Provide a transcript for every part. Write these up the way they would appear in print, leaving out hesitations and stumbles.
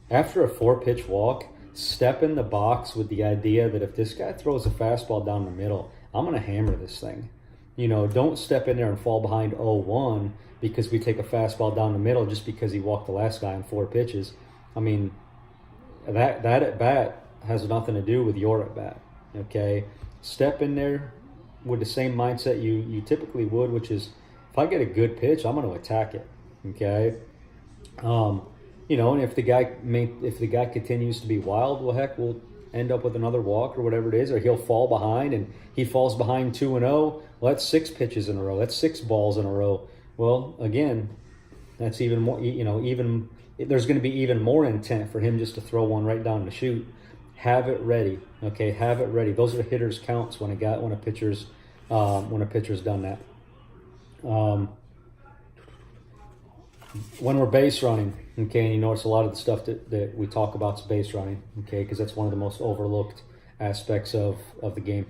After a 4-pitch walk, step in the box with the idea that if this guy throws a fastball down the middle, I'm going to hammer this thing. Don't step in there and fall behind 0-1 because we take a fastball down the middle just because he walked the last guy in 4 pitches. I mean, that at bat has nothing to do with your at bat. Okay, step in there with the same mindset you typically would, which is if I get a good pitch, I'm going to attack it. Okay, and if the guy continues to be wild, well, heck, we'll end up with another walk or whatever it is, or he'll fall behind and he falls behind 2-0. Well, that's 6 pitches in a row. That's 6 balls in a row. Well, again, that's even more. There's going to be even more intent for him just to throw one right down the chute. Have it ready, okay? Have it ready. Those are the hitters' counts when a pitcher's done that. When we're base running, okay, and you notice a lot of the stuff that we talk about is base running, okay, because that's one of the most overlooked aspects of the game.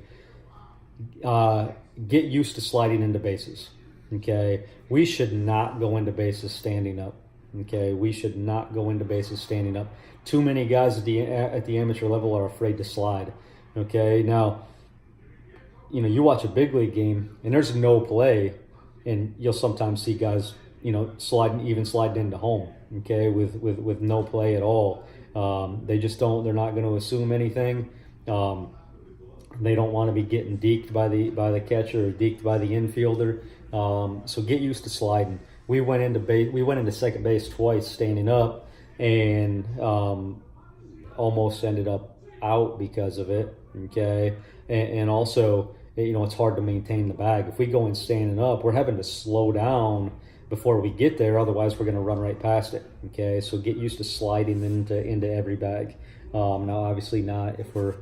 Get used to sliding into bases, okay? We should not go into bases standing up, okay? We should not go into bases standing up. Too many guys at the amateur level are afraid to slide, okay? Now, you watch a big league game and there's no play, and you'll sometimes see guys sliding into home, okay, with no play at all. They're not going to assume anything. They don't want to be getting deked by the catcher or deked by the infielder. So get used to sliding. We went into second base twice standing up, and almost ended up out because of it, okay? And also, it's hard to maintain the bag. If we go in standing up, we're having to slow down before we get there, otherwise we're going to run right past it, okay? So get used to sliding into every bag. Now, obviously not if we're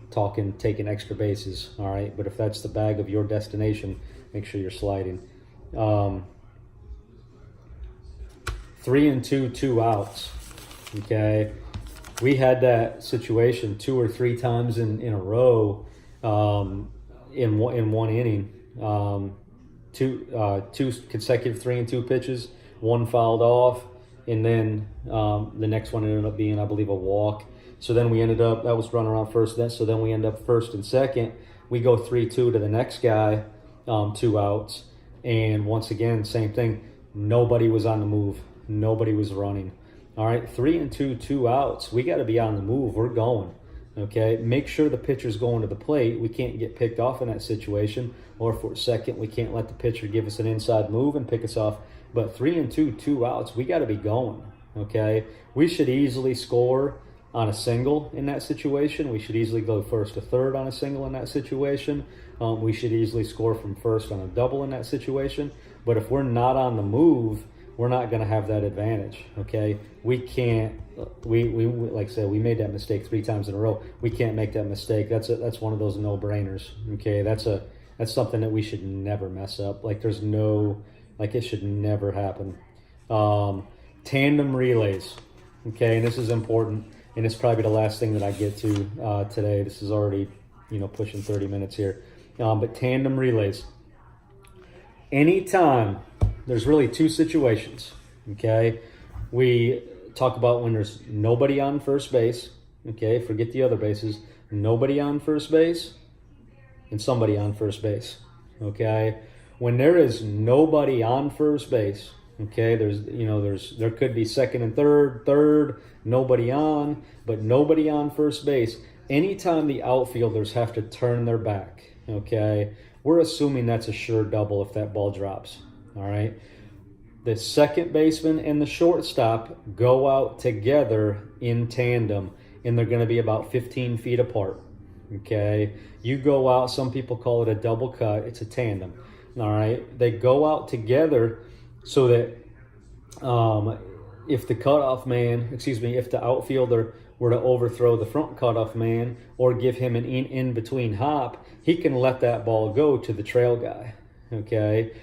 taking extra bases, all right? But if that's the bag of your destination, make sure you're sliding. 3 and 2, 2 outs, okay? We had that situation 2 or 3 times in a row in one inning. Two consecutive 3 and 2 pitches, 1 fouled off, and then the next one ended up being, I believe, a walk. So then that was run around first, so then we end up first and second. We go 3-2 to the next guy, 2 outs, and once again, same thing. Nobody was on the move. Nobody was running. All right, 3 and 2, 2 outs. We got to be on the move. We're going. Okay, make sure the pitcher's going to the plate. We can't get picked off in that situation. Or if we're second, we can't let the pitcher give us an inside move and pick us off. But 3 and 2, 2 outs, we got to be going. Okay, we should easily score on a single in that situation. We should easily go first to third on a single in that situation. We should easily score from first on a double in that situation. But if we're not on the move, we're not going to have that advantage, okay? We can't, like I said, we made that mistake 3 times in a row. We can't make that mistake. That's one of those no-brainers, okay? That's something that we should never mess up. It should never happen. Tandem relays, okay? And this is important, and it's probably the last thing that I get to today. This is already, pushing 30 minutes here. But tandem relays. Anytime, there's really 2 situations, okay? We talk about when there's nobody on first base, okay? Forget the other bases. Nobody on first base and somebody on first base, okay? When there is nobody on first base, okay, there could be second and third, nobody on, but nobody on first base. Anytime the outfielders have to turn their back, okay, we're assuming that's a sure double if that ball drops. All right. The second baseman and the shortstop go out together in tandem, and they're going to be about 15 feet apart. Okay. You go out, some people call it a double cut. It's a tandem. All right. They go out together so that if the outfielder were to overthrow the front cutoff man or give him an in-between hop, he can let that ball go to the trail guy. Okay.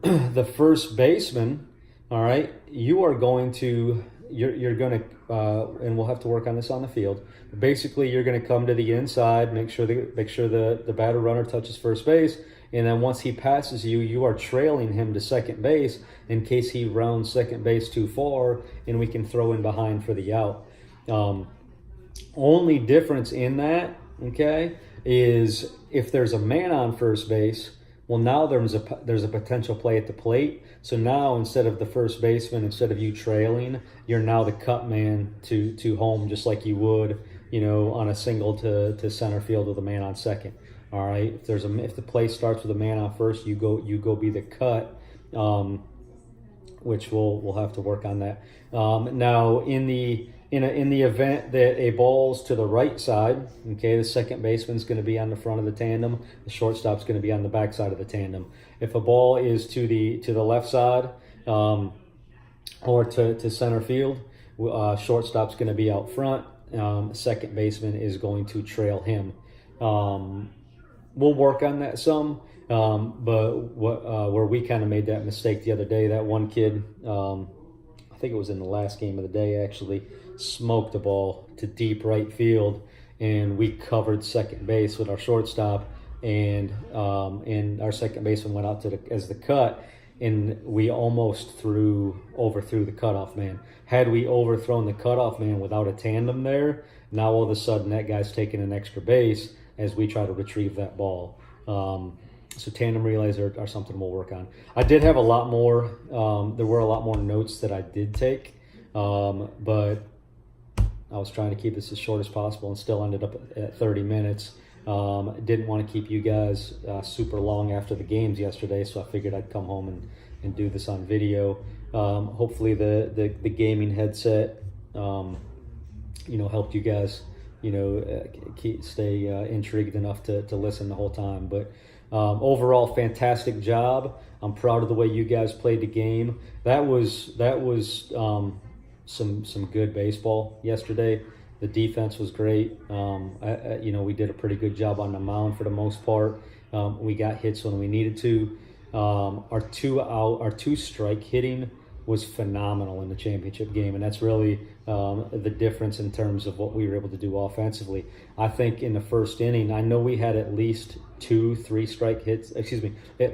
The first baseman, all right, you're going to, and we'll have to work on this on the field. Basically, you're going to come to the inside, make sure the batter runner touches first base, And then once he passes you, you are trailing him to second base in case he rounds second base too far, and we can throw in behind for the out. Only difference in that, okay, is if there's a man on first base, well, now there's a potential play at the plate. So now instead of the first baseman, instead of you trailing, you're now the cut man to home, just like you would, on a single to center field with a man on second. All right. If the play starts with a man on first, you go be the cut, which we'll have to work on that. Now in the event that a ball's to the right side, okay, the second baseman's going to be on the front of the tandem, the shortstop's going to be on the back side of the tandem. If a ball is to the left side or to center field, shortstop's going to be out front. Second baseman is going to trail him. We'll work on that some, but where we kind of made that mistake the other day, that one kid, I think it was in the last game of the day, actually smoked the ball to deep right field, and we covered second base with our shortstop, and our second baseman went out as the cut, and we almost overthrew the cutoff man. Had we overthrown the cutoff man without a tandem there, now all of a sudden that guy's taking an extra base as we try to retrieve that ball. So tandem relays are something we'll work on. I did have a lot more. There were a lot more notes that I did take, but I was trying to keep this as short as possible and still ended up at 30 minutes. Didn't want to keep you guys super long after the games yesterday, so I figured I'd come home and do this on video. Hopefully the gaming headset, helped you guys, stay intrigued enough to listen the whole time. But overall, fantastic job. I'm proud of the way you guys played the game. That was some good baseball yesterday. The defense was great. We did a pretty good job on the mound for the most part. We got hits when we needed to. Our two strike hitting was phenomenal in the championship game, and that's really the difference in terms of what we were able to do offensively. I think in the first inning, I know we had at least at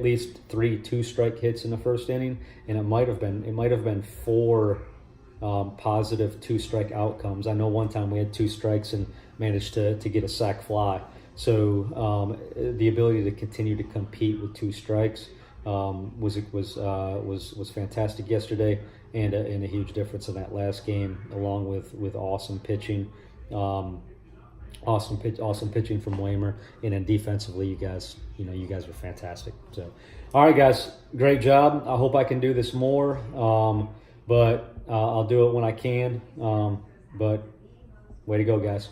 least 3 2-strike hits in the first inning, and it might have been 4 positive 2-strike outcomes. I know one time we had 2 strikes and managed to get a sac fly. So the ability to continue to compete with 2 strikes was fantastic yesterday, and a huge difference in that last game, along with awesome pitching, awesome pitching from Waymer, and then defensively, you guys were fantastic. So, all right, guys, great job. I hope I can do this more, but I'll do it when I can. But way to go, guys.